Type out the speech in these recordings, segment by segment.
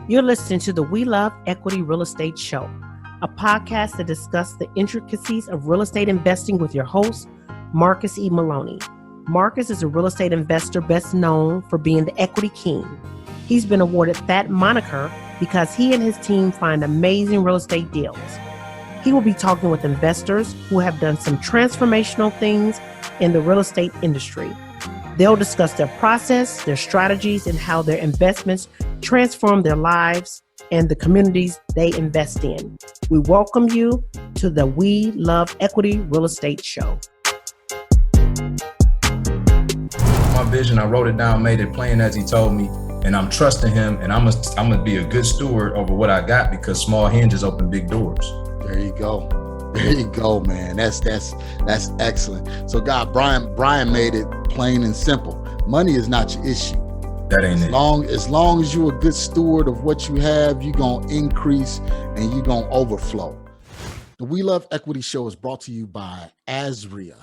You're listening to the We.L.E.R.E. Real Estate Show, a podcast that discusses the intricacies of real estate investing with your host, Marcus E. Maloney. Marcus is a real estate investor best known for being the equity king. He's been awarded that moniker because he and his team find amazing real estate deals. He will be talking with investors who have done some transformational things in the real estate industry. They'll discuss their process, their strategies, and how their investments transform their lives and the communities they invest in. We welcome you to the We.L.E.R.E. Real Estate Show. My vision, I wrote it down, made it plain as he told me, and I'm trusting him, and I'm gonna be a good steward over what I got because small hinges open big doors. There you go. There you go, man. That's excellent. So God, Brian made it plain and simple. Money is not your issue. That ain't it. As long as you're a good steward of what you have, you're gonna increase and you're gonna overflow. The We.L.E.R.E. Show is brought to you by 𝐓𝐀𝐊𝐄𝐀𝐿𝐿,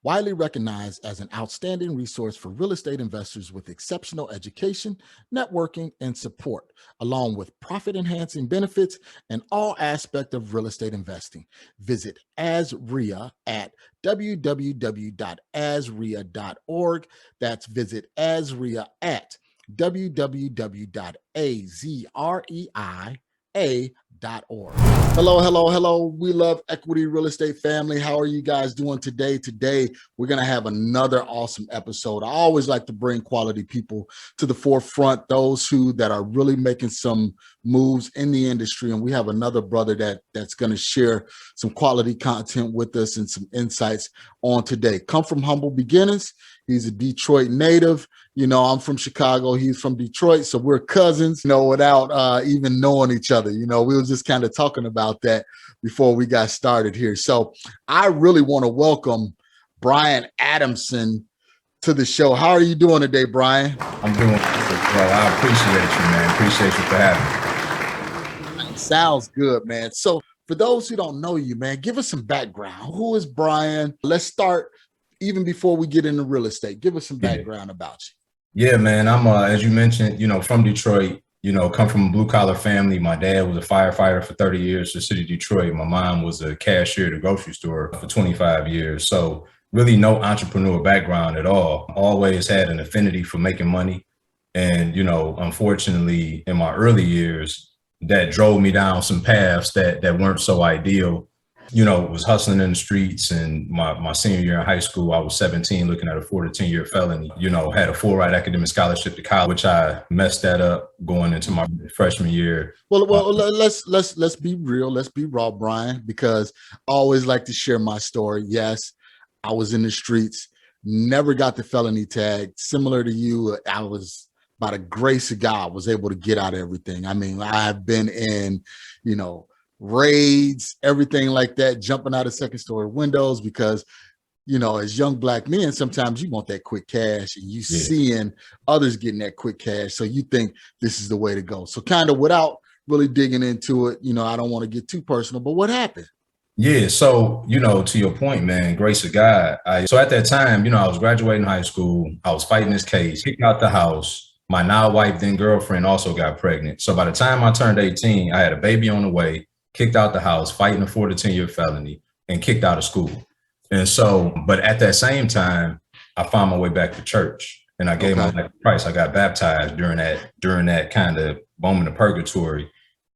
widely recognized as an outstanding resource for real estate investors with exceptional education, networking, and support, along with profit-enhancing benefits in all aspects of real estate investing. Visit 𝐓𝐀𝐊𝐿 at www.𝐓𝐀𝐊𝐿.org. That's visit 𝐓𝐀𝐊𝐿 at www.𝐓𝐀𝐊𝐿.org. Hello, We.L.E.R.E. Real Estate family. How are you guys doing today? Today, we're going to have another awesome episode. I always like to bring quality people to the forefront, those that are really making some moves in the industry. And we have another brother that's going to share some quality content with us and some insights on today. Come from humble beginnings. He's a Detroit native. You know, I'm from Chicago. He's from Detroit. So we're cousins, without even knowing each other. We were just kind of talking about that before we got started here. So I really want to welcome Brian Adamson to the show. How are you doing today, Brian? I'm doing good, bro. I appreciate you, man. Appreciate you for having me. Sounds good, man. So for those who don't know you, man, give us some background. Who is Brian? Let's start even before we get into real estate. Give us some background about you. Yeah, man. I'm, as you mentioned, from Detroit, come from a blue collar family. My dad was a firefighter for 30 years for the city of Detroit. My mom was a cashier at a grocery store for 25 years. So really no entrepreneurial background at all. Always had an affinity for making money. And, unfortunately, in my early years, that drove me down some paths that weren't so ideal. Was hustling in the streets, and my senior year in high school, I was 17 looking at a 4 to 10 year felony, had a full ride academic scholarship to college, which I messed that up going into my freshman year. Well, let's be real. Let's be raw, Brian, because I always like to share my story. Yes, I was in the streets, never got the felony tag. Similar to you, I was, by the grace of God, was able to get out of everything. I mean, I've been in, raids, everything like that, jumping out of second story windows because, as young black men, sometimes you want that quick cash and you seeing others getting that quick cash. So you think this is the way to go. So kind of without really digging into it, I don't want to get too personal, but what happened? Yeah. So, to your point, man, grace of God. So at that time, I was graduating high school. I was fighting this case, kicked out the house. My now wife, then girlfriend, also got pregnant. So by the time I turned 18, I had a baby on the way, kicked out the house, fighting a 4 to 10 year felony, and kicked out of school. And so, but at that same time, I found my way back to church, and I gave my life to Christ. I got baptized during that kind of moment of purgatory.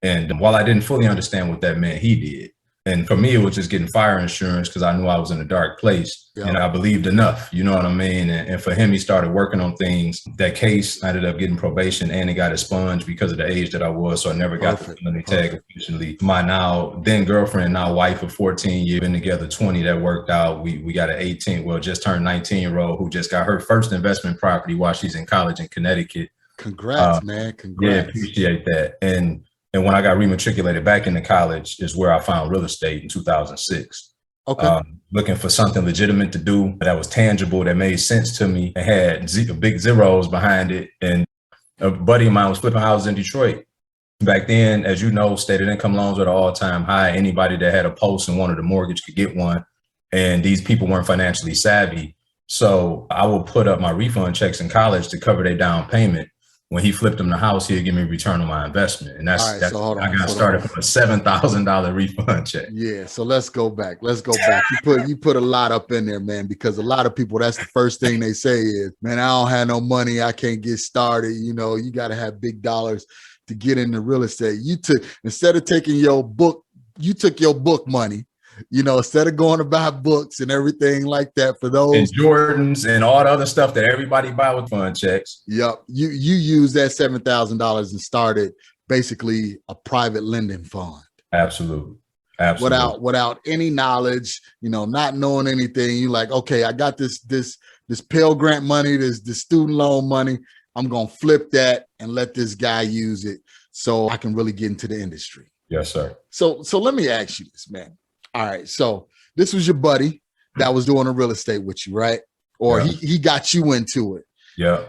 And while I didn't fully understand what that meant, he did. And for me, it was just getting fire insurance because I knew I was in a dark place and I believed enough, you know what I mean? And for him, he started working on things. That case, I ended up getting probation and it got expunged because of the age that I was. So I never got the felony tag officially. My now then girlfriend, now wife of 14 years, been together 20, that worked out. We got an 18, just turned 19-year-old who just got her first investment property while she's in college in Connecticut. Congrats, man. Congrats. Yeah, appreciate that. And when I got rematriculated back into college is where I found real estate in 2006. Okay. Looking for something legitimate to do that was tangible, that made sense to me, and had big zeros behind it. And a buddy of mine was flipping houses in Detroit. Back then, as you know, stated income loans were at an all-time high. Anybody that had a post and wanted a mortgage could get one. And these people weren't financially savvy. So I would put up my refund checks in college to cover their down payment. when he flipped him the house, he'd give me a return on my investment. And All right, so hold on. I got started from a $7,000 refund check. Yeah, so let's go back. You put a lot up in there, man, because a lot of people, that's the first thing they say is, man, I don't have no money, I can't get started. You know, you got to have big dollars to get into real estate. Instead of taking your book, you took your book money. You know, instead of going to buy books and everything like that for those and Jordans and all the other stuff that everybody buy with fund checks. Yep. You use that $7,000 and started basically a private lending fund. Absolutely. Without any knowledge, you know, not knowing anything. You like, okay, I got this Pell Grant money, this student loan money. I'm gonna flip that and let this guy use it so I can really get into the industry. Yes, sir. So let me ask you this, man. All right, so this was your buddy that was doing the real estate with you, right? Or yeah. he got you into it. Yeah.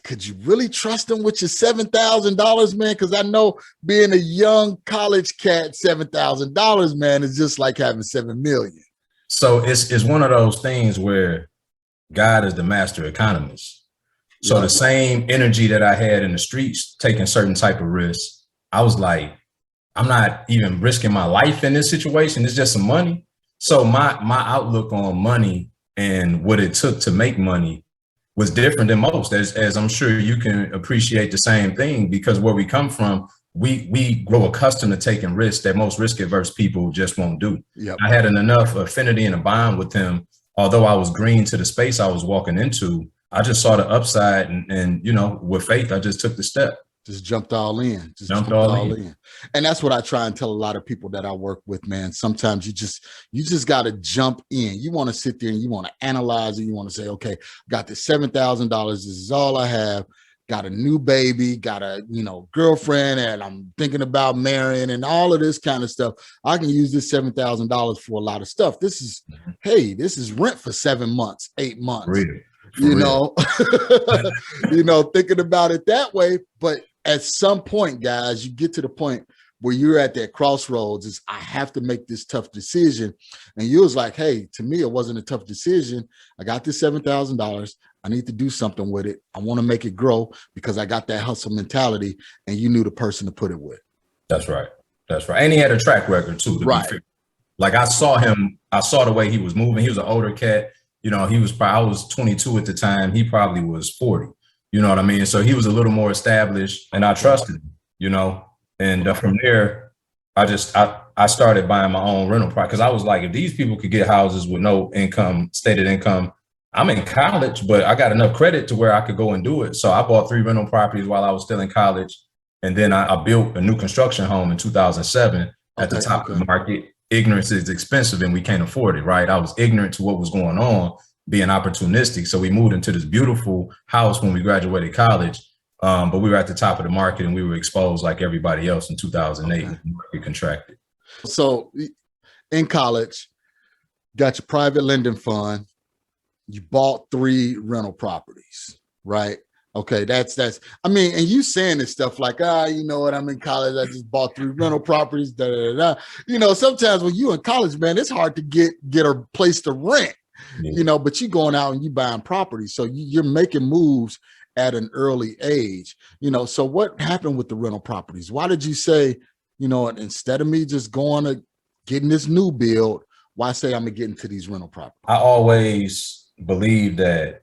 Could you really trust him with your $7,000, man? Because I know being a young college cat, $7,000, man, is just like having $7 million. So it's one of those things where God is the master economist. So the same energy that I had in the streets, taking certain type of risks, I was like, I'm not even risking my life in this situation. It's just some money. So my outlook on money and what it took to make money was different than most, as I'm sure you can appreciate the same thing, because where we come from, we grow accustomed to taking risks that most risk averse people just won't do. Yep. I had enough affinity and a bond with him. Although I was green to the space I was walking into, I just saw the upside and you know, with faith, I just took the step. Just jumped all in. Jumped all in. And that's what I try and tell a lot of people that I work with, man. Sometimes you just got to jump in. You want to sit there and you want to analyze it. You want to say, okay, got this $7,000. This is all I have. Got a new baby, got a, you know, girlfriend, and I'm thinking about marrying and all of this kind of stuff. I can use this $7,000 for a lot of stuff. This is, hey, this is rent for 7 months, 8 months. Really? You know, you know, thinking about it that way. But at some point, guys, you get to the point where you're at that crossroads is I have to make this tough decision. And you was like, hey, to me, it wasn't a tough decision. I got this $7,000. I need to do something with it. I want to make it grow because I got that hustle mentality, and you knew the person to put it with. That's right. That's right. And he had a track record too. Right. Like I saw him, I saw the way he was moving. He was an older cat. You know, I was 22 at the time. He probably was 40. You know what I mean? So he was a little more established, and I trusted him, you know, and from there, I started buying my own rental property because I was like, if these people could get houses with no income, stated income, I'm in college, but I got enough credit to where I could go and do it. So I bought 3 rental properties while I was still in college. And then I built a new construction home in 2007 at the top of the market. Ignorance is expensive and we can't afford it, right? I was ignorant to what was going on, being opportunistic. So we moved into this beautiful house when we graduated college, but we were at the top of the market and we were exposed like everybody else in 2008. Okay. The market contracted. So in college, got your private lending fund, you bought 3 rental properties, right? Okay, that's I mean, and you saying this stuff like, you know what, I'm in college, I just bought 3 rental properties, da, da, da, da. You know, sometimes when you in college, man, it's hard to get a place to rent, you know, but you going out and you buying properties. So you're making moves at an early age, you know. So what happened with the rental properties? Why did you say, you know, instead of me just going to getting this new build, why say I'm gonna get into these rental properties? I always believed that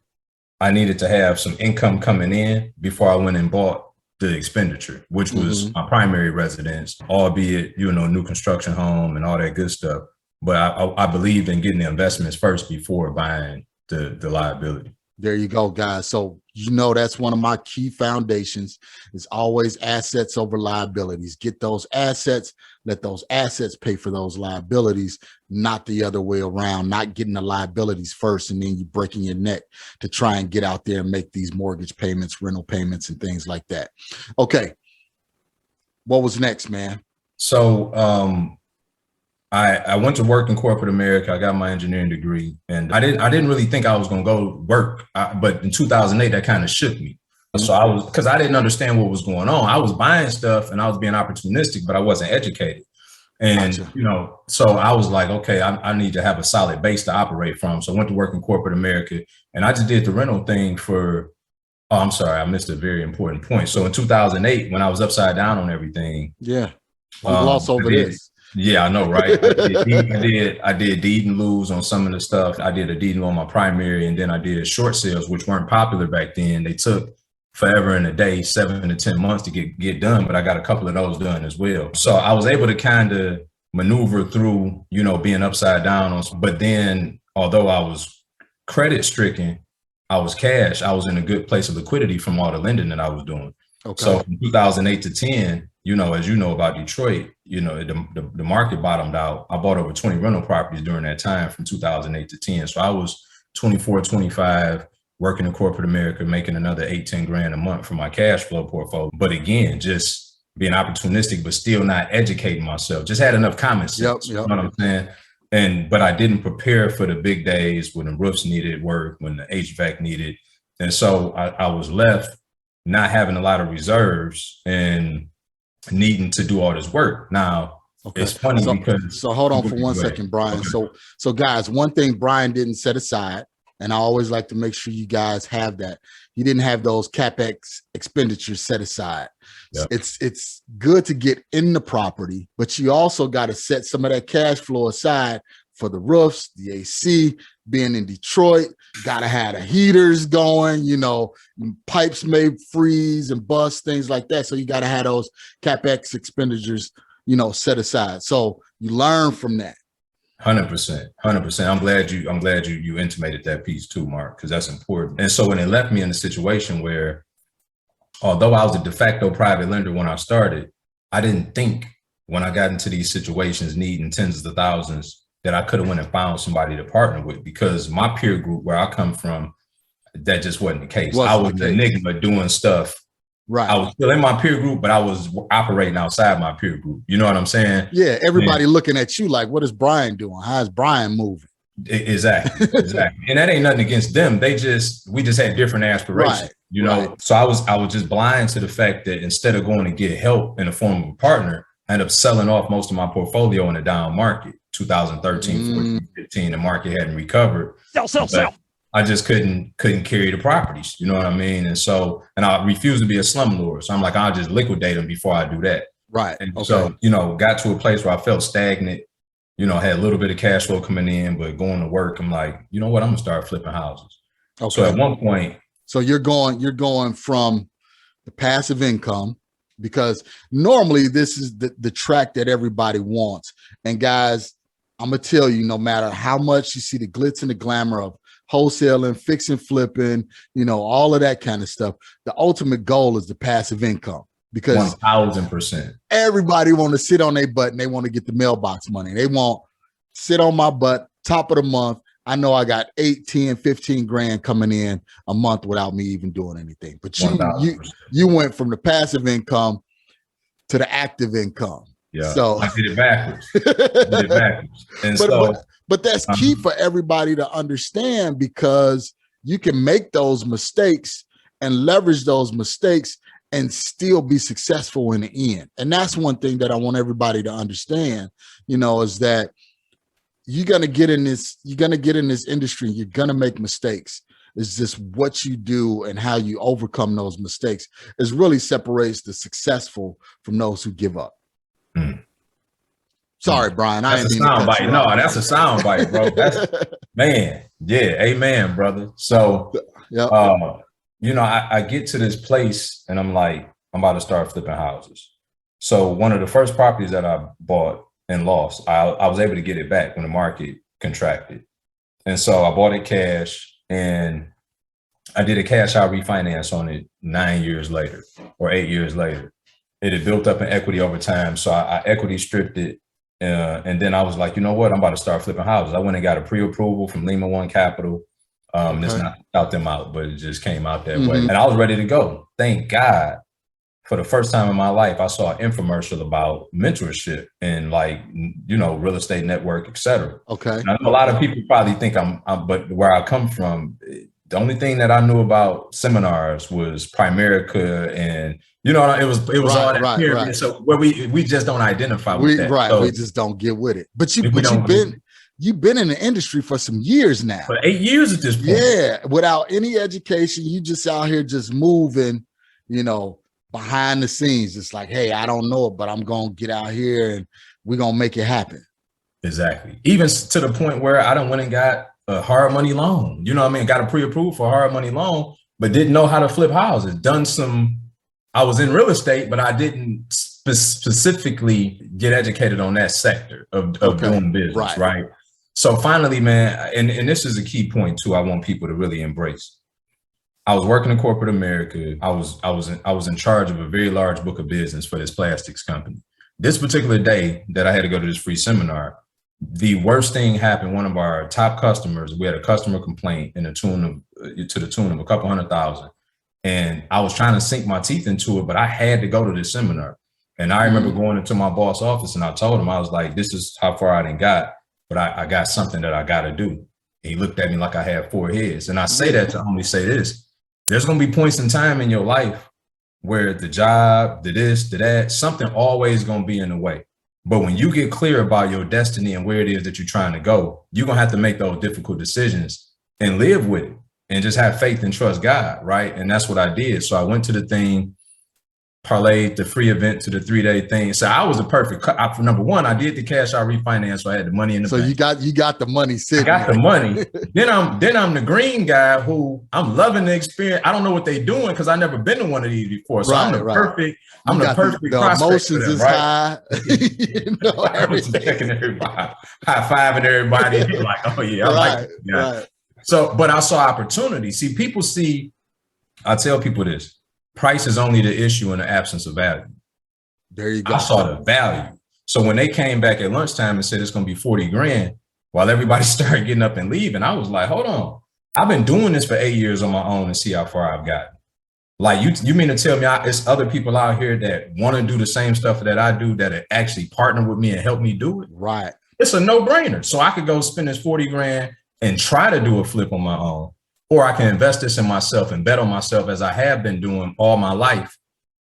I needed to have some income coming in before I went and bought the expenditure, which was my primary residence, albeit, you know, new construction home and all that good stuff. But I believed in getting the investments first before buying the liability. There you go, guys. So, you know, that's one of my key foundations is always assets over liabilities. Get those assets, let those assets pay for those liabilities, not the other way around, not getting the liabilities first and then you breaking your neck to try and get out there and make these mortgage payments, rental payments, and things like that. Okay. What was next, man? So, I went to work in corporate America. I got my engineering degree, and I didn't really think I was going to go work. But in 2008, that kind of shook me. So because I didn't understand what was going on. I was buying stuff and I was being opportunistic, but I wasn't educated. And, you know, so I was like, okay, I need to have a solid base to operate from. So I went to work in corporate America, and I just did the rental thing for Oh, I'm sorry. I missed a very important point. So in 2008, when I was upside down on everything. Yeah. We gloss over this. Yeah, I know, right? I did deed and lose on some of the stuff. I did a deed on my primary, and then I did short sales, which weren't popular back then. They took forever and a day, 7 to 10 months to get done, but I got a couple of those done as well. So I was able to kind of maneuver through, being upside down on. But then, although I was credit stricken, I was cash. I was in a good place of liquidity from all the lending that I was doing. Okay. So from 2008 to 10, as you know about Detroit, the market bottomed out. I bought over 20 rental properties during that time from 2008 to 10. So I was 24, 25, working in corporate America, making another 8-10 grand a month for my cash flow portfolio. But again, just being opportunistic, but still not educating myself. Just had enough common sense. Yep. You know what I'm saying? But I didn't prepare for the big days when the roofs needed work, when the HVAC needed. And so I was left not having a lot of reserves and needing to do all this work. Now, it's funny because... So hold on for 1 second, Brian. Okay. So guys, one thing Brian didn't set aside, and I always like to make sure you guys have that. He didn't have those CapEx expenditures set aside. Yep. It's good to get in the property, but you also got to set some of that cash flow aside for the roofs, the AC. Being in Detroit, got to have the heaters going, pipes may freeze and bust, things like that. So you got to have those CapEx expenditures, set aside. So you learn from that. 100%. I'm glad you intimated that piece too, Mark, because that's important. And so when it left me in a situation where, although I was a de facto private lender when I started, I didn't think when I got into these situations needing tens of thousands that I could have went and found somebody to partner with, because my peer group where I come from, that just wasn't the case. I was an enigma doing stuff. Right. I was still in my peer group, but I was operating outside my peer group. You know what I'm saying? Yeah. Everybody looking at you like, what is Brian doing? How's Brian moving? Exactly. And that ain't nothing against them. We just had different aspirations, Right. So I was just blind to the fact that instead of going to get help in the form of a partner, I ended up selling off most of my portfolio in a down market. 2013, 14, 15, the market hadn't recovered. Sell. I just couldn't carry the properties. You know what I mean? And I refuse to be a slumlord. So I'm like, I'll just liquidate them before I do that. Right. And so, got to a place where I felt stagnant, had a little bit of cash flow coming in, but going to work, I'm like, you know what? I'm gonna start flipping houses. Okay. So at one point. So you're going from the passive income, because normally this is the track that everybody wants. And guys, I'm going to tell you, no matter how much you see the glitz and the glamour of wholesaling, fixing, flipping, all of that kind of stuff, the ultimate goal is the passive income, because 1000%. Everybody want to sit on their butt and they want to get the mailbox money. They want sit on my butt, top of the month. I know I got 8, 10, 15 grand coming in a month without me even doing anything. But you went from the passive income to the active income. Yeah, so I did it backwards. And but that's key for everybody to understand, because you can make those mistakes and leverage those mistakes and still be successful in the end. And that's one thing that I want everybody to understand, is that you're gonna get in this industry, you're gonna make mistakes. It's just what you do and how you overcome those mistakes is really separates the successful from those who give up. Sorry, Brian. That's a sound bite. No, that's a sound bite, bro. Man. Yeah. Amen, brother. So, I get to this place and I'm like, I'm about to start flipping houses. So one of the first properties that I bought and lost, I was able to get it back when the market contracted. And so I bought it cash and I did a cash out refinance on it 9 years later or 8 years later. It had built up in equity over time. So I equity stripped it. And then I was like, you know what? I'm about to start flipping houses. I went and got a pre-approval from Lima One Capital. It's not out them out, but it just came out that way. And I was ready to go. Thank God. For the first time in my life, I saw an infomercial about mentorship and real estate network, et cetera. Okay. And I know a lot of people probably think but where I come from, the only thing that I knew about seminars was Primerica and it was all that pyramid. So where we just don't identify with that. Right. So we just don't get with it. But you've been you've been in the industry for some years now. For 8 years at this point. Yeah, without any education, you just out here just moving, behind the scenes. It's like, hey, I don't know it, but I'm gonna get out here and we're gonna make it happen. Exactly. Even to the point where I done went and got a hard money loan. You know what I mean? Got a pre-approved for a hard money loan, but didn't know how to flip houses. I was in real estate, but I didn't specifically get educated on that sector of doing business, right? So finally, man, and this is a key point too, I want people to really embrace. I was working in corporate America. I was in charge of a very large book of business for this plastics company. This particular day that I had to go to this free seminar, the worst thing happened. One of our top customers, we had a customer complaint to the tune of a couple $100,000. And I was trying to sink my teeth into it, but I had to go to this seminar. And I remember going into my boss office and I told him, I was like, this is how far I done got, but I got something that I got to do. And he looked at me like I had 4 heads. And I say that to only say this: there's going to be points in time in your life where the job, the this, the that, something always going to be in the way. But when you get clear about your destiny and where it is that you're trying to go, you're going to have to make those difficult decisions and live with it and just have faith and trust God, right? And that's what I did. So I went to the thing, parlayed the free event to the 3-day thing. So I was a perfect cut. Number one, I did the cash out refinance, so I had the money in the bank. So you got the money sitting. I got the money. then I'm the green guy who I'm loving the experience. I don't know what they're doing because I never been to one of these before. So I'm the perfect. I'm the perfect prospect. The emotions is high. Everything. Checking everybody, high-fiving everybody. Like, oh yeah, I like it. Yeah. Right. So, but I saw opportunity. See, I tell people this: price is only the issue in the absence of value. There you go. I saw the value. So when they came back at lunchtime and said it's going to be 40 grand, while everybody started getting up and leaving, I was like, hold on. I've been doing this for 8 years on my own and see how far I've gotten. Like you mean to tell me it's other people out here that want to do the same stuff that I do that actually partner with me and help me do it? Right. It's a no-brainer. So I could go spend this 40 grand and try to do a flip on my own, or I can invest this in myself and bet on myself as I have been doing all my life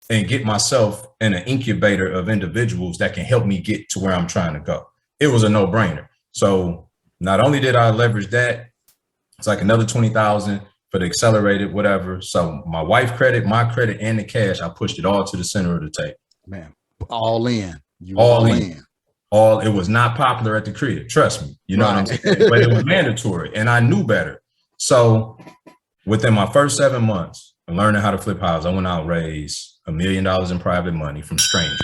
and get myself in an incubator of individuals that can help me get to where I'm trying to go. It was a no-brainer. So not only did I leverage that, it's like another 20,000 for the accelerated, whatever. So my wife credit, my credit, and the cash, I pushed it all to the center of the table. Man, all in. All in. It was not popular at the crib. Trust me. You know what I'm saying? But it was mandatory and I knew better. So within my first 7 months of learning how to flip houses, I went out and raised $1 million in private money from strangers.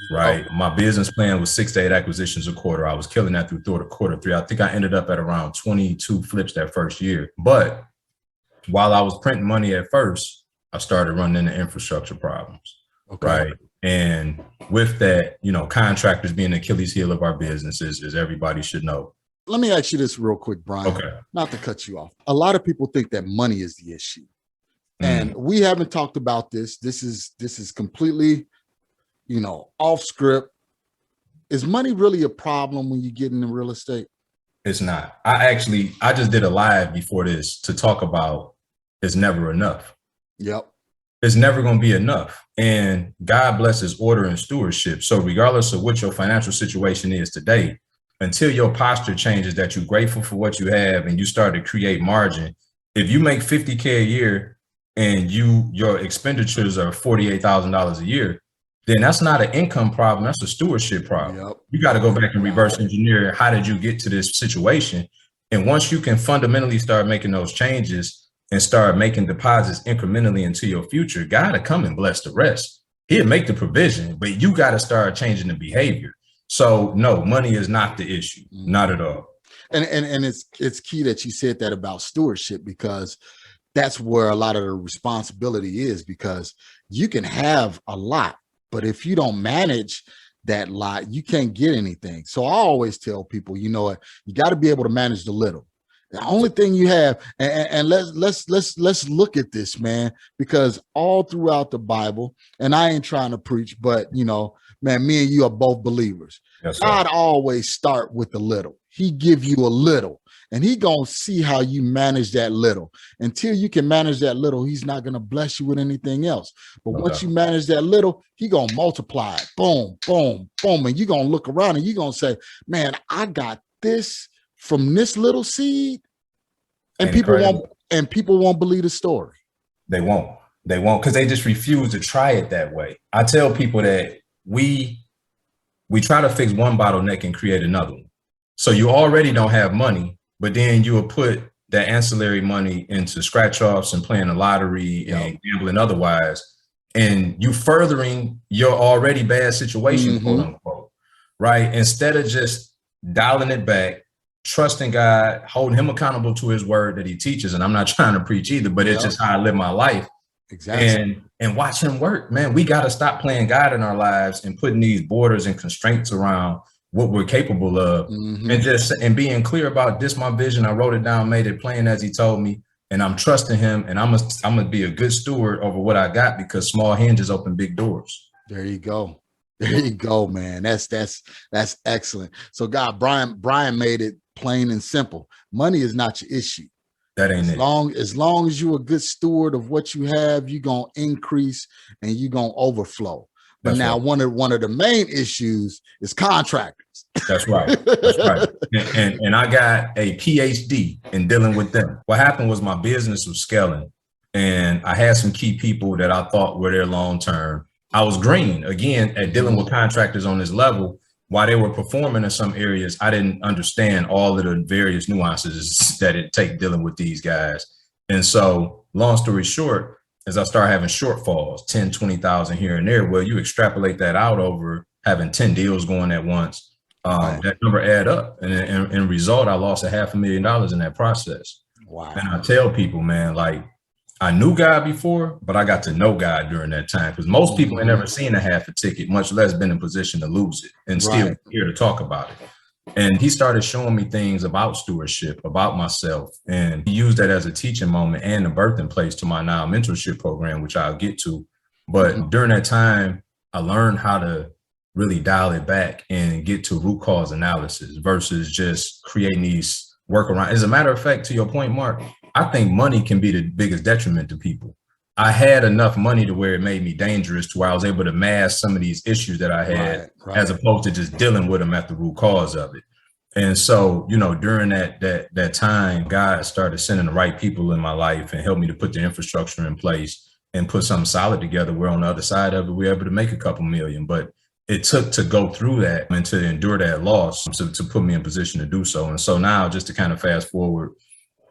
Right. My business plan was 6 to 8 acquisitions a quarter. I was killing that through quarter 3. I think I ended up at around 22 flips that first year. But while I was printing money at first, I started running into infrastructure problems. Okay. Right. And with that, contractors being the Achilles heel of our businesses, as everybody should know. Let me ask you this real quick, Brian. Okay. Not to cut you off. A lot of people think that money is the issue. And we haven't talked about this. This is completely off script. Is money really a problem when you get into real estate? It's not. I just did a live before this to talk about it's never enough. Yep. It's never going to be enough. And God blesses order and stewardship. So regardless of what your financial situation is today, until your posture changes that you're grateful for what you have and you start to create margin, if you make $50K a year and your expenditures are $48,000 a year, then that's not an income problem. That's a stewardship problem. Yep. You got to go back and reverse engineer. How did you get to this situation? And once you can fundamentally start making those changes and start making deposits incrementally into your future, God will come and bless the rest. He'll make the provision, but you got to start changing the behavior. So no, money is not the issue. Not at all. And it's key that you said that about stewardship, because that's where a lot of the responsibility is, because you can have a lot, but if you don't manage that lot, you can't get anything. So I always tell people, you got to be able to manage the little. The only thing you have, and let's look at this, man, because all throughout the Bible, and I ain't trying to preach, but man, me and you are both believers. Yes, God always start with a little. He give you a little, and he gonna see how you manage that little. Until you can manage that little, he's not gonna bless you with anything else. But once you manage that little, he gonna multiply it. Boom, boom, boom. And you're gonna look around and you're gonna say, man, I got this from this little seed, and Incredible. people won't believe the story. They won't because they just refuse to try it that way. I tell people that we try to fix one bottleneck and create another one. So you already don't have money, but then you will put that ancillary money into scratch offs and playing the lottery and gambling otherwise, and you furthering your already bad situation, quote unquote, right? Instead of just dialing it back, trusting God, holding him accountable to his word that he teaches. And I'm not trying to preach either, but it's just how I live my life. Exactly. And watch him work, man. We got to stop playing God in our lives and putting these borders and constraints around what we're capable of, and being clear about this, my vision. I wrote it down, made it plain as he told me, and I'm trusting him, and I'm gonna be a good steward over what I got, because small hinges open big doors. There you go. There you go, man. That's excellent. So God, Brian made it plain and simple. Money is not your issue. That ain't it. As long as you're a good steward of what you have, you're gonna increase and you're gonna overflow. But That's now right. one of the main issues is contractors. That's right. That's right. And I got a PhD in dealing with them. What happened was my business was scaling, and I had some key people that I thought were there long term. I was green again at dealing with contractors on this level. While they were performing in some areas, I didn't understand all of the various nuances that it take dealing with these guys. And so, long story short, as I started having shortfalls, 10, 20,000 here and there, well, you extrapolate that out over having 10 deals going at once, that number add up. And in result, I lost $500,000 in that process. Wow. And I tell people, man, like, I knew God before, but I got to know God during that time, because most people ain't never seen a half a ticket, much less been in position to lose it, and still here to talk about it. And he started showing me things about stewardship, about myself. And he used that as a teaching moment and a birthing place to my now mentorship program, which I'll get to. But during that time, I learned how to really dial it back and get to root cause analysis versus just creating these workarounds. As a matter of fact, to your point, Mark, I think money can be the biggest detriment to people. I had enough money to where it made me dangerous, to where I was able to mask some of these issues that I had, as opposed to just dealing with them at the root cause of it. And so, you know, during that time, God started sending the right people in my life and helped me to put the infrastructure in place and put something solid together. Where on the other side of it, we were able to make a couple million, but it took to go through that and to endure that loss to put me in position to do so. And so now, just to kind of fast forward,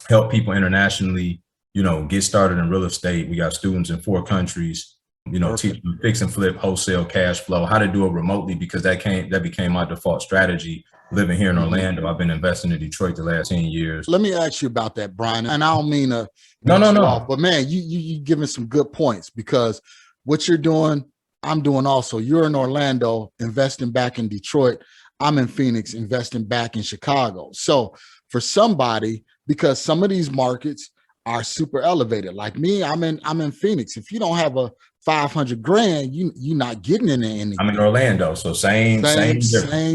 help people internationally, you know, get started in real estate. We got students in 4 countries, you know, teaching fix and flip, wholesale, cash flow, how to do it remotely, because that became my default strategy living here in Orlando. I've been investing in Detroit the last 10 years. Let me ask you about that, Brian. And I don't mean to no. but man, you giving some good points, because what you're doing, I'm doing also. You're in Orlando, investing back in Detroit. I'm in Phoenix, investing back in Chicago. So for somebody, because some of these markets are super elevated. Like me, I'm in Phoenix. If you don't have a 500 grand, you're not getting into anything. I'm in Orlando, so same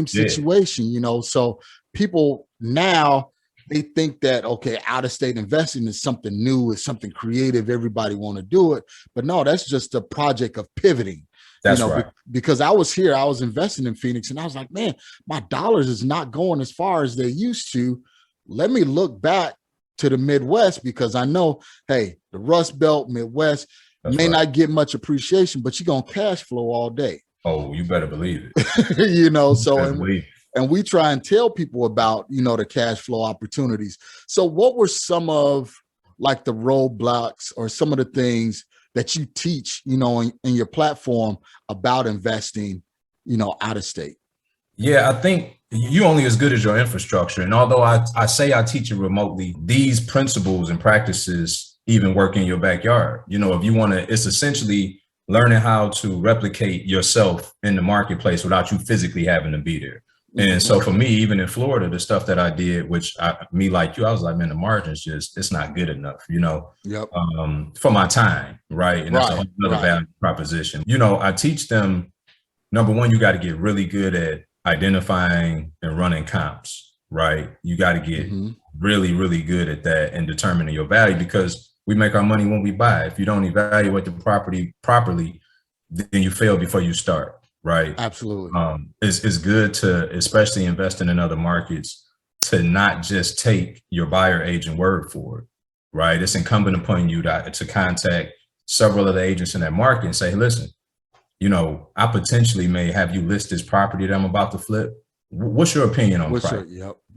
situation, you know. So people now, they think that, okay, out of state investing is something new, it's something creative, everybody want to do it. But no, that's just a project of pivoting. That's right. Because I was investing in Phoenix, and I was like, man, my dollars is not going as far as they used to. Let me look back to the Midwest, because I know, hey, the Rust Belt, Midwest may not get much appreciation, but you're going to cash flow all day. Oh, you better believe it. You know, so, and we try and tell people about, you know, the cash flow opportunities. So what were some of like the roadblocks or some of the things that you teach, you know, in your platform about investing, you know, out of state? Yeah, I think you only as good as your infrastructure. And although I say I teach it remotely, these principles and practices even work in your backyard. You know, if you want to, it's essentially learning how to replicate yourself in the marketplace without you physically having to be there. And so for me, even in Florida, the stuff that I did, which me like you, I was like, man, the margins it's not good enough, you know, for my time. Right. And that's another value proposition. You know, I teach them, number one, you got to get really good at identifying and running comps, right? You got to get really, really good at that and determining your value, because we make our money when we buy. If you don't evaluate the property properly, then you fail before you start. Right. Absolutely. It's good to especially investing in other markets to not just take your buyer agent word for it, right? It's incumbent upon you to contact several of the agents in that market and say, hey, listen, you know, I potentially may have you list this property that I'm about to flip. What's your opinion on price?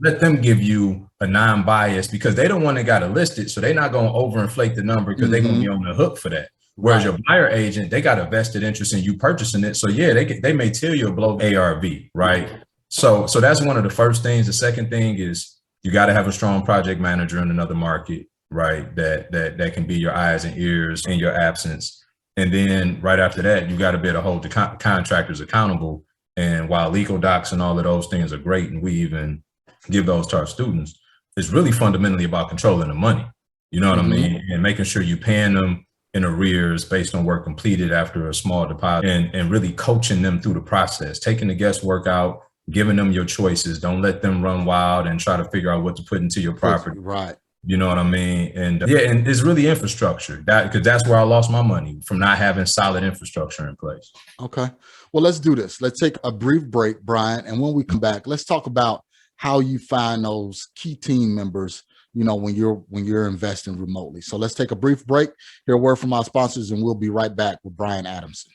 Let them give you a non-biased, because they don't want to got to list it. So they're not going to overinflate the number because they're going to be on the hook for that. Whereas your buyer agent, they got a vested interest in you purchasing it. So yeah, they may tell you a below ARV, right? So that's one of the first things. The second thing is you got to have a strong project manager in another market, right? That can be your eyes and ears in your absence. And then right after that, you got to be able to hold the contractors accountable. And while legal docs and all of those things are great, and we even give those to our students, it's really fundamentally about controlling the money. You know what I mean? And making sure you're paying them in arrears based on work completed after a small deposit, and really coaching them through the process, taking the guesswork out, giving them your choices. Don't let them run wild and try to figure out what to put into your property. Right. You know what I mean? And and it's really infrastructure, because that's where I lost my money, from not having solid infrastructure in place. Okay. Well, let's do this. Let's take a brief break, Brian. And when we come back, let's talk about how you find those key team members, you know, when you're investing remotely. So let's take a brief break, hear a word from our sponsors, and we'll be right back with Brian Adamson.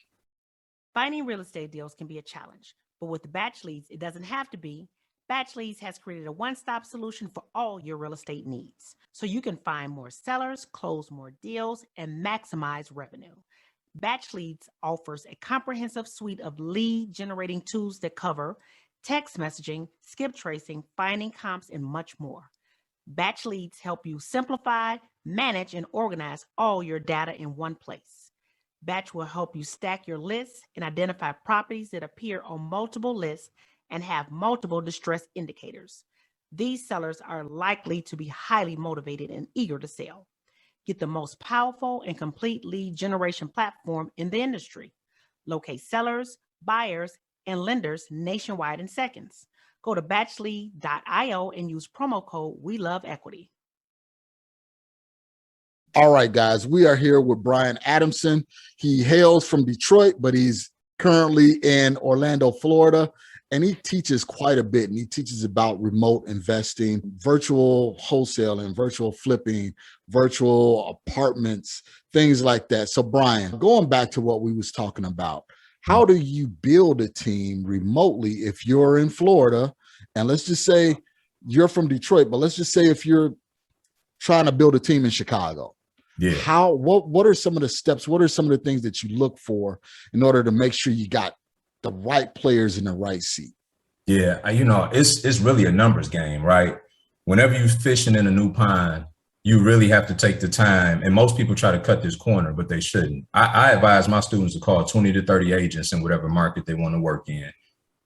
Finding real estate deals can be a challenge, but with BatchLeads, it doesn't have to be. BatchLeads has created a one-stop solution for all your real estate needs, so you can find more sellers, close more deals, and maximize revenue. BatchLeads offers a comprehensive suite of lead generating tools that cover text messaging, skip tracing, finding comps, and much more. BatchLeads help you simplify, manage, and organize all your data in one place. Batch will help you stack your lists and identify properties that appear on multiple lists and have multiple distress indicators. These sellers are likely to be highly motivated and eager to sell. Get the most powerful and complete lead generation platform in the industry. Locate sellers, buyers, and lenders nationwide in seconds. Go to batchlead.io and use promo code WeLoveEquity. All right, guys, we are here with Brian Adamson. He hails from Detroit, but he's currently in Orlando, Florida. And he teaches quite a bit, and he teaches about remote investing, virtual wholesaling, virtual flipping, virtual apartments, things like that. So Brian, going back to what we was talking about, how do you build a team remotely if you're in Florida? And let's just say you're from Detroit, but let's just say if you're trying to build a team in Chicago. Yeah. What are some of the steps? What are some of the things that you look for in order to make sure you got the right players in the right seat? Yeah, you know, it's really a numbers game, right? Whenever you're fishing in a new pond, you really have to take the time. And most people try to cut this corner, but they shouldn't. I advise my students to call 20 to 30 agents in whatever market they want to work in,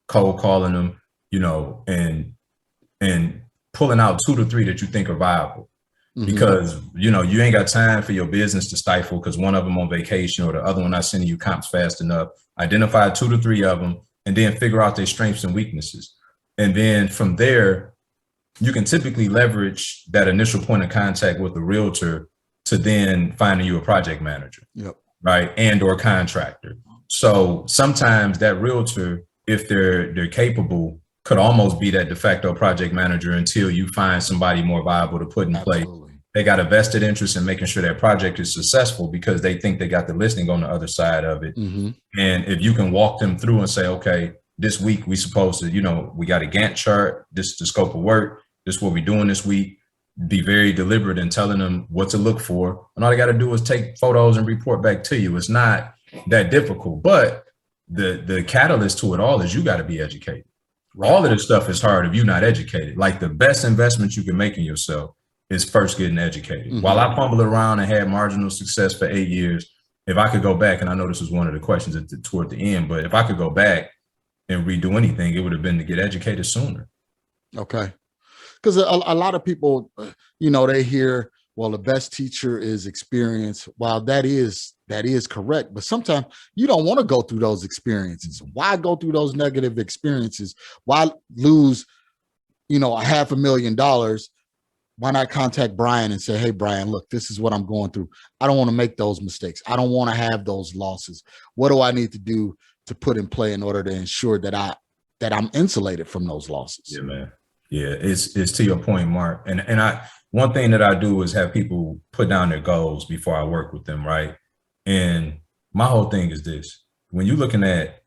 cold calling them, you know, and pulling out 2 to 3 that you think are viable. Because, you know, you ain't got time for your business to stifle because one of them on vacation or the other one not sending you comps fast enough. Identify 2 to 3 of them and then figure out their strengths and weaknesses. And then from there, you can typically leverage that initial point of contact with the realtor to then finding you a project manager, right? And or contractor. So sometimes that realtor, if they're capable, could almost be that de facto project manager until you find somebody more viable to put in place. They got a vested interest in making sure that project is successful because they think they got the listing on the other side of it. And if you can walk them through and say, okay, this week we supposed to, you know, we got a Gantt chart, this is the scope of work, this is what we're doing this week. Be very deliberate in telling them what to look for. And all they got to do is take photos and report back to you. It's not that difficult, but the catalyst to it all is you got to be educated. All of this stuff is hard if you're not educated. Like the best investment you can make in yourself is first getting educated. While I fumbled around and had marginal success for 8 years, if I could go back, and I know this was one of the questions toward the end, but if I could go back and redo anything, it would have been to get educated sooner. Okay. Because a lot of people, you know, they hear, well, the best teacher is experience. While that is correct, but sometimes you don't want to go through those experiences. Why go through those negative experiences? Why lose, you know, $500,000? Why not contact Brian and say, hey, Brian, look, this is what I'm going through. I don't want to make those mistakes. I don't want to have those losses. What do I need to do to put in play in order to ensure that I'm insulated from those losses? Yeah, man. Yeah, it's to your point, Mark. And one thing that I do is have people put down their goals before I work with them, right? And my whole thing is this: when you're looking at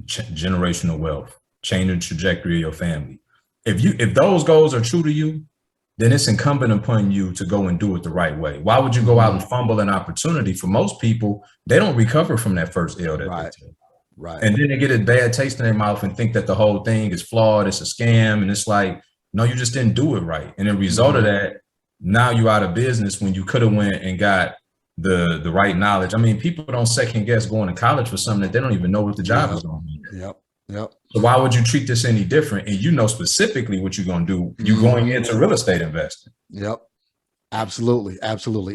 generational wealth, changing the trajectory of your family, if those goals are true to you, then it's incumbent upon you to go and do it the right way. Why would you go out and fumble an opportunity? For most people, they don't recover from that first L that they take. Right. And then they get a bad taste in their mouth and think that the whole thing is flawed, it's a scam. And it's like, no, you just didn't do it right. And the result of that, now you're out of business when you could have went and got the right knowledge. I mean, people don't second guess going to college for something that they don't even know what the job is going to be. Yep. So why would you treat this any different? And you know specifically what you're going to do. You're going into real estate investing. Yep. Absolutely.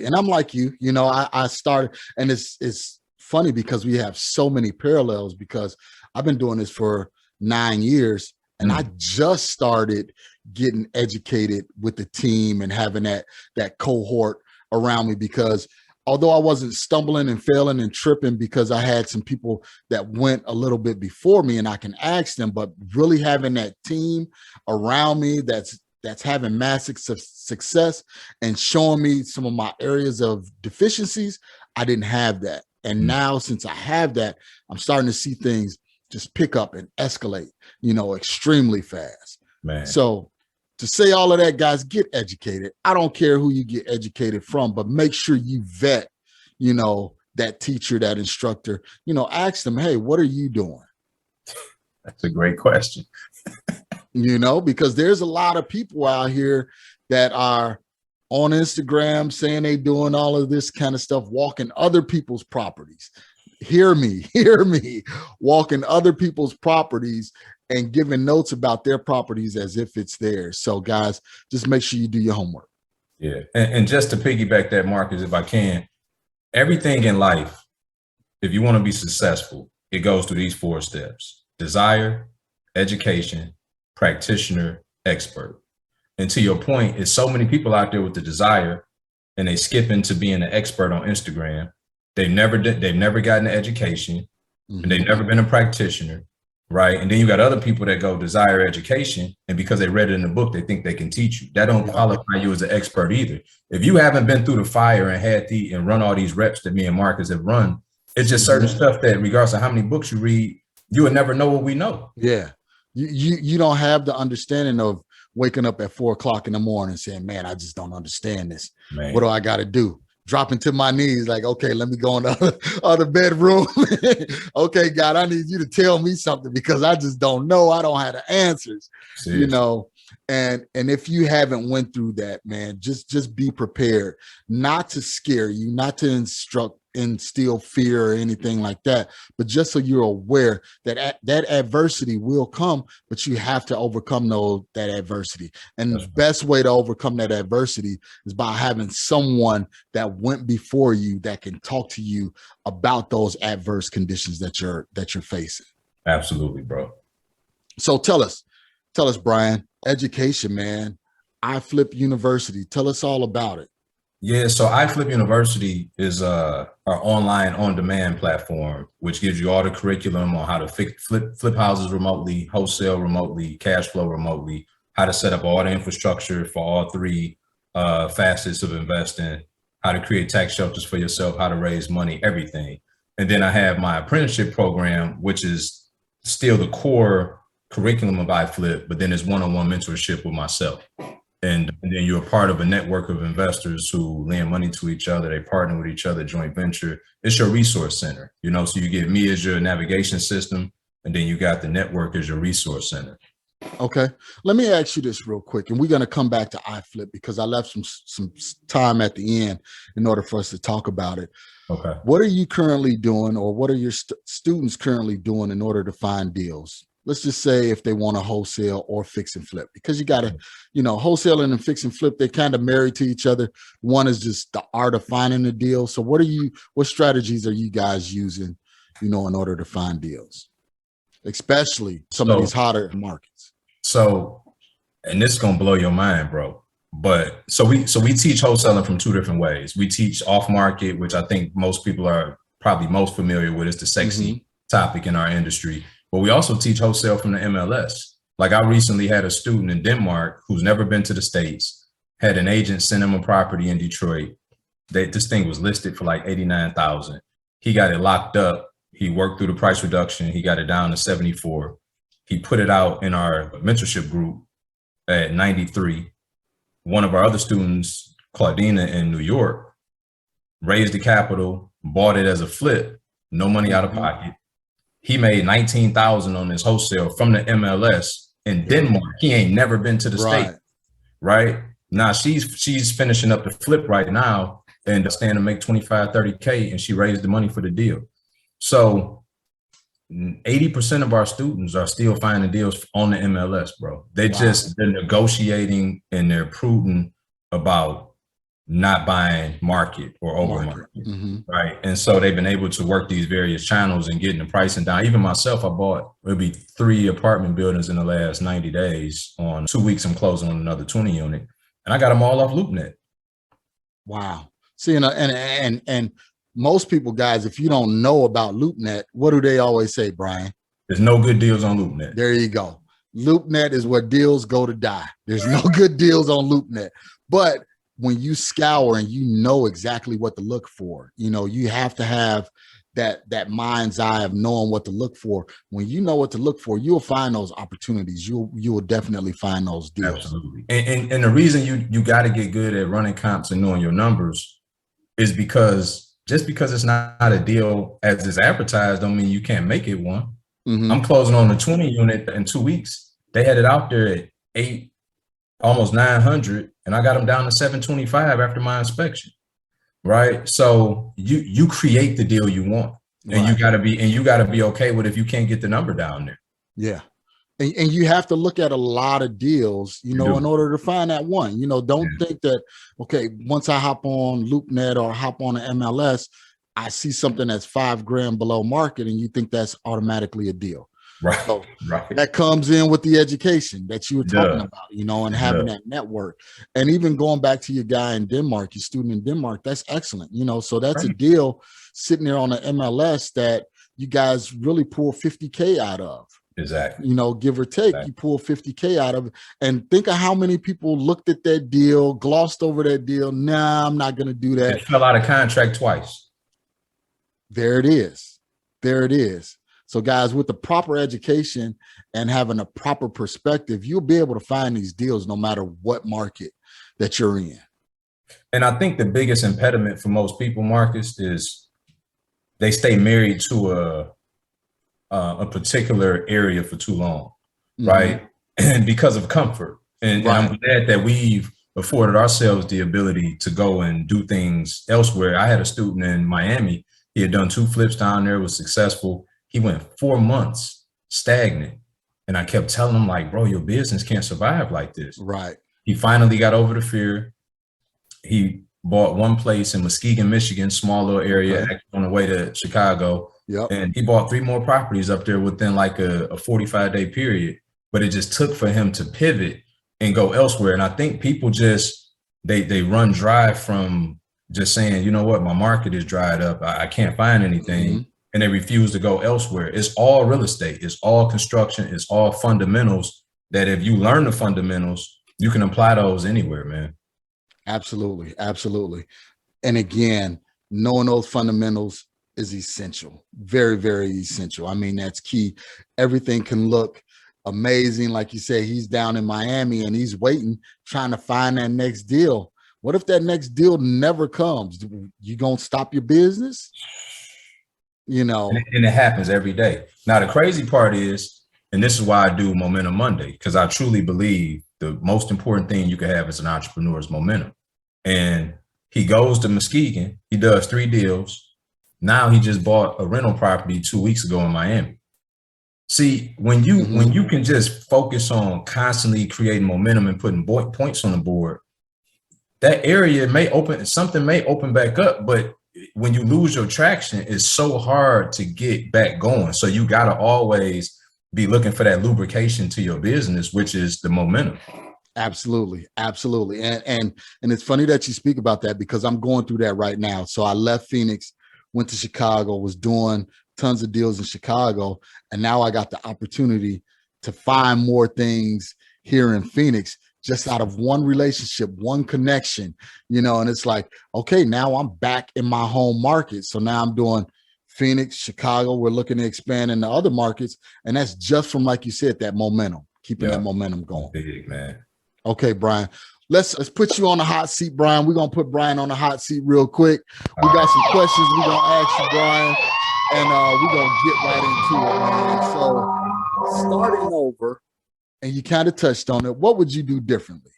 And I'm like you, I started, and it's funny because we have so many parallels, because I've been doing this for 9 years, and I just started getting educated with the team and having that cohort around me, because although I wasn't stumbling and failing and tripping because I had some people that went a little bit before me and I can ask them, but really having that team around me that's having massive success and showing me some of my areas of deficiencies, I didn't have that. And now, since I have that, I'm starting to see things just pick up and escalate, extremely fast. Man. So to say all of that, guys, get educated. I don't care who you get educated from, but make sure you vet, that teacher, that instructor, ask them, hey, what are you doing? That's a great question. Because there's a lot of people out here that are on Instagram saying they doing all of this kind of stuff, walking other people's properties. Hear me, walking other people's properties and giving notes about their properties as if it's theirs. So guys, just make sure you do your homework. Yeah. And just to piggyback that, Marcus, if I can, everything in life, if you want to be successful, it goes through these 4 steps: desire, education, practitioner, expert. And to your point, it's so many people out there with the desire, and they skip into being an expert on Instagram. They've never gotten an education, and they've never been a practitioner, right? And then you got other people that go desire education, and because they read it in the book, they think they can teach you. That don't qualify you as an expert either. If you haven't been through the fire and run all these reps that me and Marcus have run, it's just certain stuff that, regardless of how many books you read, you would never know what we know. Yeah, you don't have the understanding of waking up at 4 o'clock in the morning saying, man, I just don't understand this. Man. What do I got to do? Dropping to my knees like, okay, let me go in the other bedroom. Okay, God, I need you to tell me something because I just don't know. I don't have the answers, And if you haven't went through that, man, just be prepared, not to scare you, not to instill fear or anything like that, but just so you're aware that that adversity will come, but you have to overcome that adversity. And the best way to overcome that adversity is by having someone that went before you that can talk to you about those adverse conditions that you're facing. Absolutely, bro. So tell us, Brian, education, man, iFlip University. Tell us all about it. Yeah, so iFlip University is our online on-demand platform, which gives you all the curriculum on how to flip houses remotely, wholesale remotely, cash flow remotely, how to set up all the infrastructure for all 3 facets of investing, how to create tax shelters for yourself, how to raise money, everything. And then I have my apprenticeship program, which is still the core curriculum of iFlip, but then it's one-on-one mentorship with myself. And then you're a part of a network of investors who lend money to each other. They partner with each other, joint venture. It's your resource center, so you get me as your navigation system, and then you got the network as your resource center. Okay. Let me ask you this real quick, and we're going to come back to iFlip because I left some time at the end in order for us to talk about it. Okay. What are you currently doing, or what are your students currently doing in order to find deals? Let's just say if they want to wholesale or fix and flip, because you got to, wholesaling and fix and flip, they're kind of married to each other. One is just the art of finding a deal. So what strategies are you guys using, in order to find deals, especially some of these hotter markets? So, and this is going to blow your mind, bro. But so we teach wholesaling from 2 different ways. We teach off market, which I think most people are probably most familiar with. It's the sexy topic in our industry. But we also teach wholesale from the MLS. Like I recently had a student in Denmark who's never been to the States, had an agent send him a property in Detroit. This thing was listed for like 89,000. He got it locked up. He worked through the price reduction. He got it down to 74. He put it out in our mentorship group at 93. One of our other students, Claudina in New York, raised the capital, bought it as a flip, no money out of pocket. He made 19,000 on this wholesale from the MLS in Denmark. He ain't never been to the state, right? Now she's finishing up the flip right now and stand to make 25, 30K, and she raised the money for the deal. So 80% of our students are still finding deals on the MLS, bro. They're negotiating and they're prudent about not buying market or over market, right? And so they've been able to work these various channels and getting the pricing down. Even myself, I bought maybe 3 apartment buildings in the last 90 days. On 2 weeks, I'm closing on another 20 unit, and I got them all off LoopNet. Wow. See, and most people, guys, if you don't know about LoopNet, what do they always say, Brian? There's no good deals on LoopNet. There you go. LoopNet is where deals go to die. There's no good deals on LoopNet. But when you scour and you know exactly what to look for, you know, you have to have that mind's eye of knowing what to look for. When you know what to look for, you'll find those opportunities. You will definitely find those deals. Absolutely. And the reason you got to get good at running comps and knowing your numbers is because just because it's not a deal as it's advertised don't mean you can't make it one. I'm closing on the 20 unit in 2 weeks. They had it out there at 8, almost 900, and I got them down to 725 after my inspection. Right. So you create the deal you want, and you gotta be okay with if you can't get the number down there. Yeah. And you have to look at a lot of deals, you know, in order to find that one. You know, don't think that, okay, once I hop on LoopNet or hop on an MLS, I see something that's $5,000 below market and you think that's automatically a deal. Right. So that comes in with the education that you were talking about, you know, and having that network. And even going back to your guy in Denmark, your student in Denmark, that's excellent. You know, so that's a deal sitting there on the MLS that you guys really pull 50K out of. Exactly. You know, give or take, you pull 50K out of it. And think of how many people looked at that deal, glossed over that deal. Nah, I'm not going to do that. It fell out of contract twice. There it is. There it is. So guys, with the proper education and having a proper perspective, you'll be able to find these deals no matter what market that you're in. And I think the biggest impediment for most people, Marcus, is they stay married to a particular area for too long, right? And because of comfort. And I'm glad that we've afforded ourselves the ability to go and do things elsewhere. I had a student in Miami. He had done 2 flips down there, was successful. He went 4 months stagnant. And I kept telling him, like, bro, your business can't survive like this. Right. He finally got over the fear. He bought one place in Muskegon, Michigan, small little area on the way to Chicago. And he bought 3 more properties up there within like a 45-day period. But it just took for him to pivot and go elsewhere. And I think people just, they run dry from just saying, you know what, my market is dried up. I can't find anything. And they refuse to go elsewhere. It's all real estate. It's all construction. It's all fundamentals that if you learn the fundamentals, you can apply those anywhere, man. Absolutely. Absolutely. And again, knowing those fundamentals is essential. Very, very essential. I mean, that's key. Everything can look amazing. Like you say, he's down in Miami and he's waiting, trying to find that next deal. What if that next deal never comes? You gonna stop your business? You know, and it happens every day. Now, the crazy part is, and this is why I do Momentum Monday, because I truly believe the most important thing you can have as an entrepreneur is momentum. And he goes to Muskegon, he does 3 deals. Now he just bought a rental property 2 weeks ago in Miami. See, when you can just focus on constantly creating momentum and putting points on the board, that area may open, something may open back up, but when you lose your traction, it's so hard to get back going. So you got to always be looking for that lubrication to your business, which is the momentum. Absolutely. Absolutely. And it's funny that you speak about that because I'm going through that right now. So I left Phoenix, went to Chicago, was doing tons of deals in Chicago. And now I got the opportunity to find more things here in Phoenix just out of one relationship, one connection, you know, and it's like, okay, now I'm back in my home market. So now I'm doing Phoenix, Chicago. We're looking to expand into other markets. And that's just from, like you said, that momentum, keeping that momentum going. Big, man. Okay, Brian, let's put you on the hot seat, Brian. We're going to put Brian on the hot seat real quick. We got some questions we're going to ask you, Brian, and we're going to get right into it, man. So starting over, and you kind of touched on it, what would you do differently?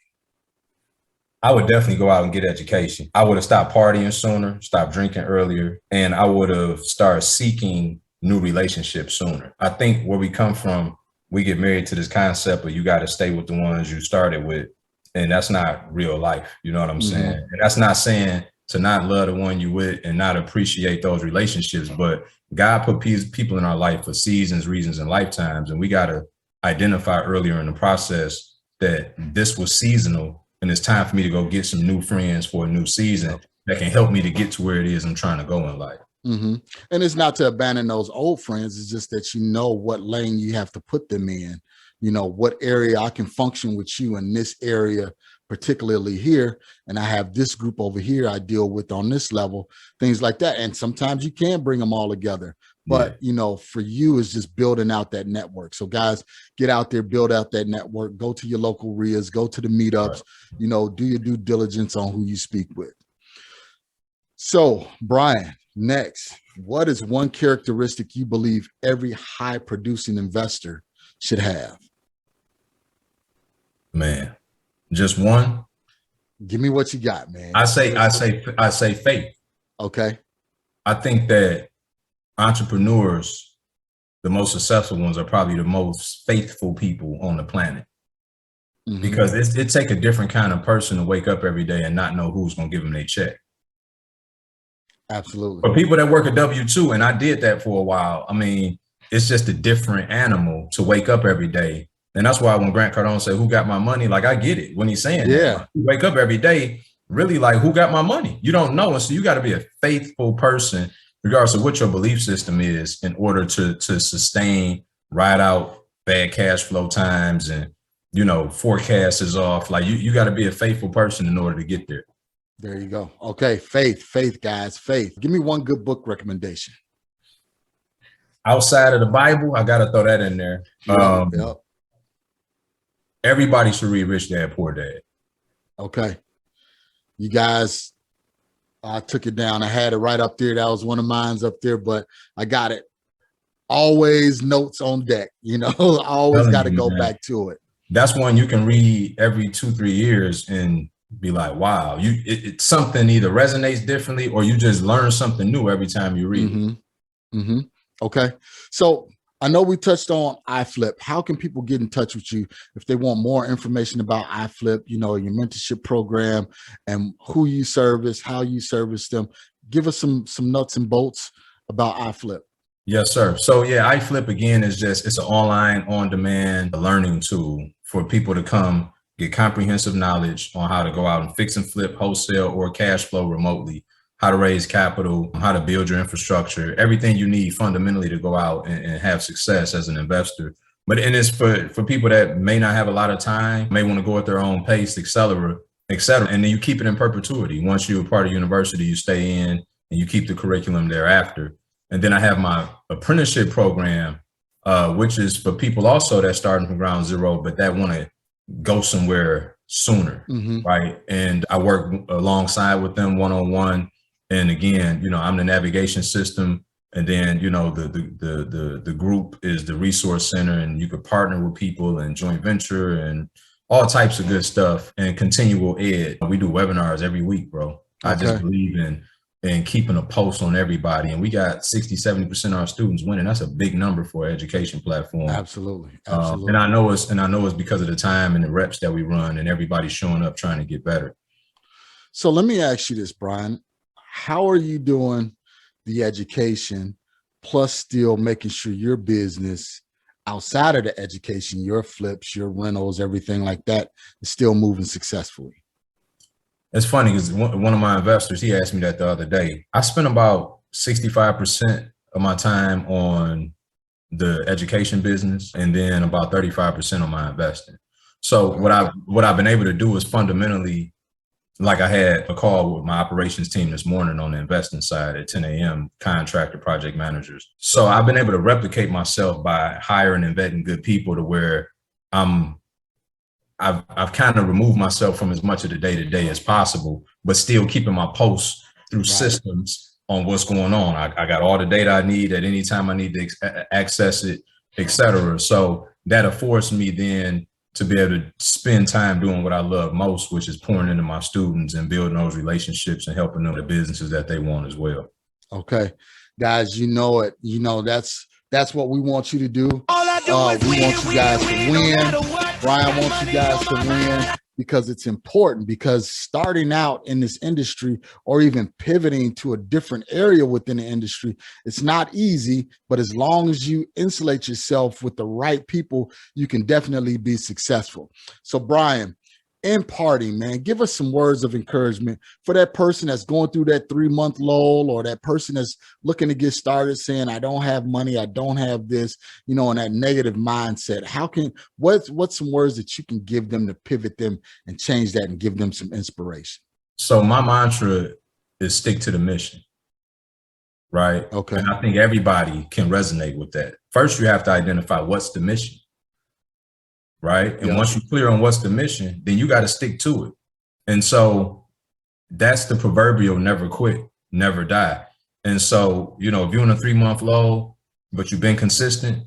I would definitely go out and get education. I would have stopped partying sooner, stopped drinking earlier, and I would have started seeking new relationships sooner. I think where we come from, we get married to this concept of you got to stay with the ones you started with, and that's not real life. You know what I'm saying? And that's not saying to not love the one you with and not appreciate those relationships, but God put people in our life for seasons, reasons, and lifetimes, and we got to identify earlier in the process that this was seasonal. And it's time for me to go get some new friends for a new season that can help me to get to where it is I'm trying to go in life. And it's not to abandon those old friends. It's just that you know what lane you have to put them in. You know, what area I can function with you in this area, particularly here. And I have this group over here I deal with on this level, things like that. And sometimes you can bring them all together. But, you know, for you is just building out that network. So guys, get out there, build out that network, go to your local RIAs, go to the meetups, you know, do your due diligence on who you speak with. So Brian, next, what is one characteristic you believe every high producing investor should have? Man, just one? Give me what you got, man. I say faith. Okay. I think that entrepreneurs, the most successful ones, are probably the most faithful people on the planet, because it takes a different kind of person to wake up every day and not know who's going to give them their check. Absolutely. For people that work a W-2, and I did that for a while, I mean, it's just a different animal to wake up every day. And that's why when Grant Cardone said, who got my money? Like, I get it when he's saying that. You wake up every day, really like, who got my money? You don't know. And so you got to be a faithful person, regardless of what your belief system is, in order to sustain, ride out bad cash flow times and, you know, forecast is off. Like you got to be a faithful person in order to get there. There you go. Okay. Faith, guys, faith. Give me one good book recommendation. Outside of the Bible, I got to throw that in there. Everybody should read Rich Dad, Poor Dad. Okay. You guys, I took it down. I had it right up there. That was one of mine's up there, but I got it. Always notes on deck, you know, always got to go back to it. That's one you can read every 2-3 years and be like, wow, it's something either resonates differently or you just learn something new every time you read it. Okay. So I know we touched on iFlip. How can people get in touch with you if they want more information about iFlip, you know, your mentorship program and who you service, how you service them? Give us some nuts and bolts about iFlip. Yes, sir. So yeah, iFlip again is it's an online on-demand learning tool for people to come get comprehensive knowledge on how to go out and fix and flip wholesale or cash flow remotely, how to raise capital, how to build your infrastructure, everything you need fundamentally to go out and have success as an investor. But and it's for people that may not have a lot of time, may want to go at their own pace, et cetera. And then you keep it in perpetuity. Once you're a part of university, you stay in and you keep the curriculum thereafter. And then I have my apprenticeship program, which is for people also that starting from ground zero, but that want to go somewhere sooner, right? And I work alongside with them one-on-one. And again, you know, I'm the navigation system. And then, you know, the group is the resource center, and you could partner with people and joint venture and all types of good stuff and continual ed. We do webinars every week, bro. I just believe in keeping a pulse on everybody. And we got 60-70% of our students winning. That's a big number for an education platform. Absolutely. And I know it's because of the time and the reps that we run and everybody showing up trying to get better. So let me ask you this, Brian. How are you doing the education plus still making sure your business outside of the education, your flips, your rentals, everything like that is still moving successfully? It's funny because one of my investors, he asked me that the other day. I spend about 65% of my time on the education business, and then about 35% on my investing. So what I've been able to do is fundamentally, like I had a call with my operations team this morning on the investing side at 10 a.m., contractor project managers. So I've been able to replicate myself by hiring and vetting good people to where I've kind of removed myself from as much of the day-to-day as possible, but still keeping my pulse through systems on what's going on. I got all the data I need at any time I need to access it, et cetera. So that affords me then to be able to spend time doing what I love most, which is pouring into my students and building those relationships and helping them the businesses that they want as well. Okay, guys, you know it. You know, that's what we want you to do. We want you guys to win. Brian wants you guys to win because it's important, because starting out in this industry or even pivoting to a different area within the industry, it's not easy, but as long as you insulate yourself with the right people, you can definitely be successful. So Brian, in parting, man, give us some words of encouragement for that person that's going through that 3-month lull, or that person that's looking to get started saying, I don't have money, I don't have this, you know, in that negative mindset. What's some words that you can give them to pivot them and change that and give them some inspiration? So my mantra is stick to the mission, right? Okay. And I think everybody can resonate with that. First, you have to identify what's the mission. Right. And once you're clear on what's the mission, then you got to stick to it. And so that's the proverbial never quit, never die. And so, you know, if you're in a 3-month lull, but you've been consistent,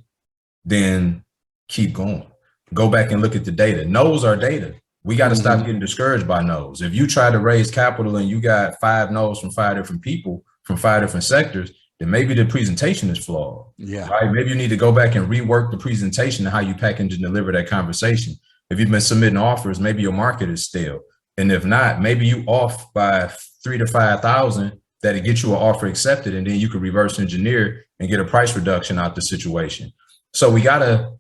then keep going. Go back and look at the data. No's are data. We got to stop getting discouraged by no's. If you try to raise capital and you got 5 no's from 5 different people from 5 different sectors, then maybe the presentation is flawed. Yeah. Right. Maybe you need to go back and rework the presentation and how you package and deliver that conversation. If you've been submitting offers, maybe your market is stale. And if not, maybe you off by 3,000 to 5,000 that'll get you an offer accepted, and then you could reverse engineer and get a price reduction out the situation. So we gotta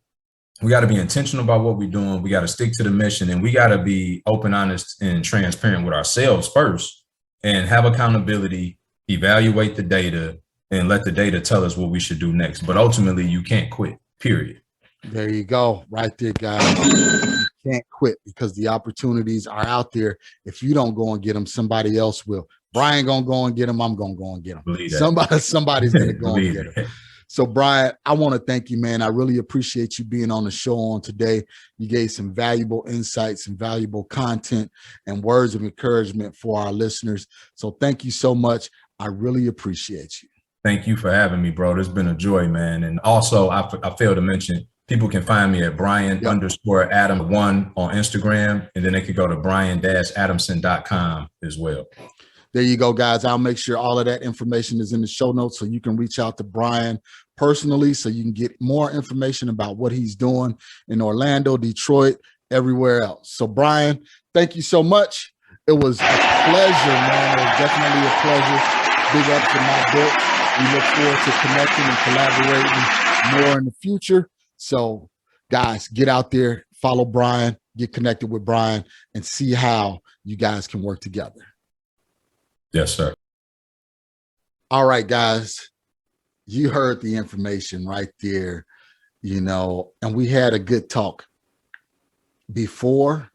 be intentional about what we're doing. We got to stick to the mission, and we got to be open, honest, and transparent with ourselves first, and have accountability, evaluate the data, and let the data tell us what we should do next. But ultimately, you can't quit, period. There you go. Right there, guys. You can't quit because the opportunities are out there. If you don't go and get them, somebody else will. Brian gonna go and get them. I'm gonna go and get them. Somebody's gonna go and get them. So Brian, I want to thank you, man. I really appreciate you being on the show on today. You gave some valuable insights, some valuable content, and words of encouragement for our listeners. So thank you so much. I really appreciate you. Thank you for having me, bro. It's been a joy, man. And also, I failed to mention, people can find me at Brian_Adam1 on Instagram, and then they could go to Brian-Adamson.com as well. There you go, guys. I'll make sure all of that information is in the show notes so you can reach out to Brian personally so you can get more information about what he's doing in Orlando, Detroit, everywhere else. So Brian, thank you so much. It was a pleasure, man. It was definitely a pleasure. Big ups in my book. We look forward to connecting and collaborating more in the future. So guys, get out there, follow Brian, get connected with Brian, and see how you guys can work together. Yes, sir. All right, guys, you heard the information right there, you know, and we had a good talk before.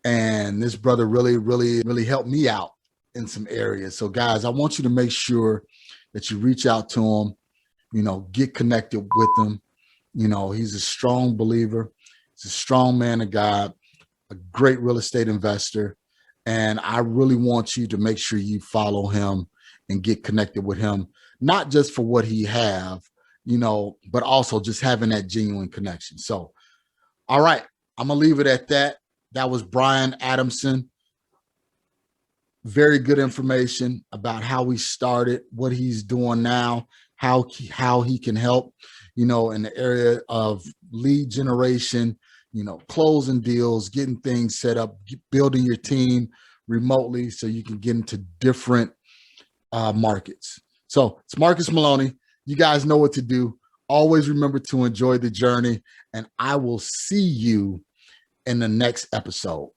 And this brother really helped me out in some areas. So guys, I want you to make sure that you reach out to him, you know, get connected with him. You know, he's a strong believer. He's a strong man of God, a great real estate investor. And I really want you to make sure you follow him and get connected with him, not just for what he have, you know, but also just having that genuine connection. So, all right, I'm gonna leave it at that. That was Brian Adamson. Very good information about how we started, what he's doing now, how he can help, you know, in the area of lead generation, you know, closing deals, getting things set up, building your team remotely so you can get into different markets. So it's Marcus Maloney. You guys know what to do. Always remember to enjoy the journey, and I will see you in the next episode.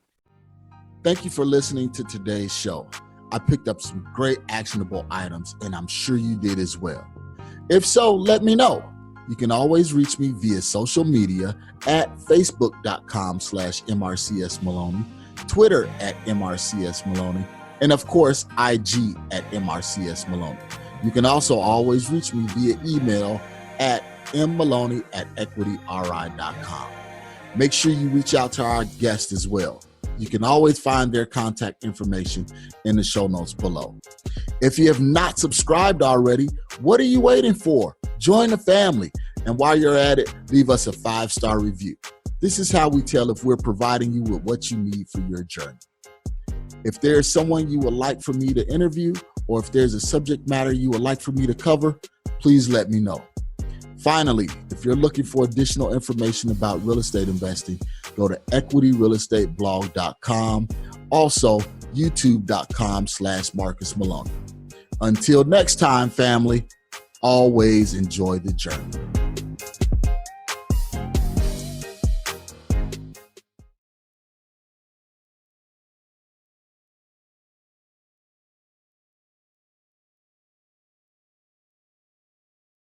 Thank you for listening to today's show. I picked up some great actionable items, and I'm sure you did as well. If so, let me know. You can always reach me via social media at facebook.com/MRCSMaloney, Twitter at MRCSMaloney, and of course, IG at MRCSMaloney. You can also always reach me via email at mmaloney@equityri.com. Make sure you reach out to our guests as well. You can always find their contact information in the show notes below. If you have not subscribed already, what are you waiting for? Join the family. And while you're at it, leave us a 5-star review. This is how we tell if we're providing you with what you need for your journey. If there's someone you would like for me to interview, or if there's a subject matter you would like for me to cover, please let me know. Finally, if you're looking for additional information about real estate investing, go to equityrealestateblog.com. Also, youtube.com/Marcus Maloney. Until next time, family, always enjoy the journey.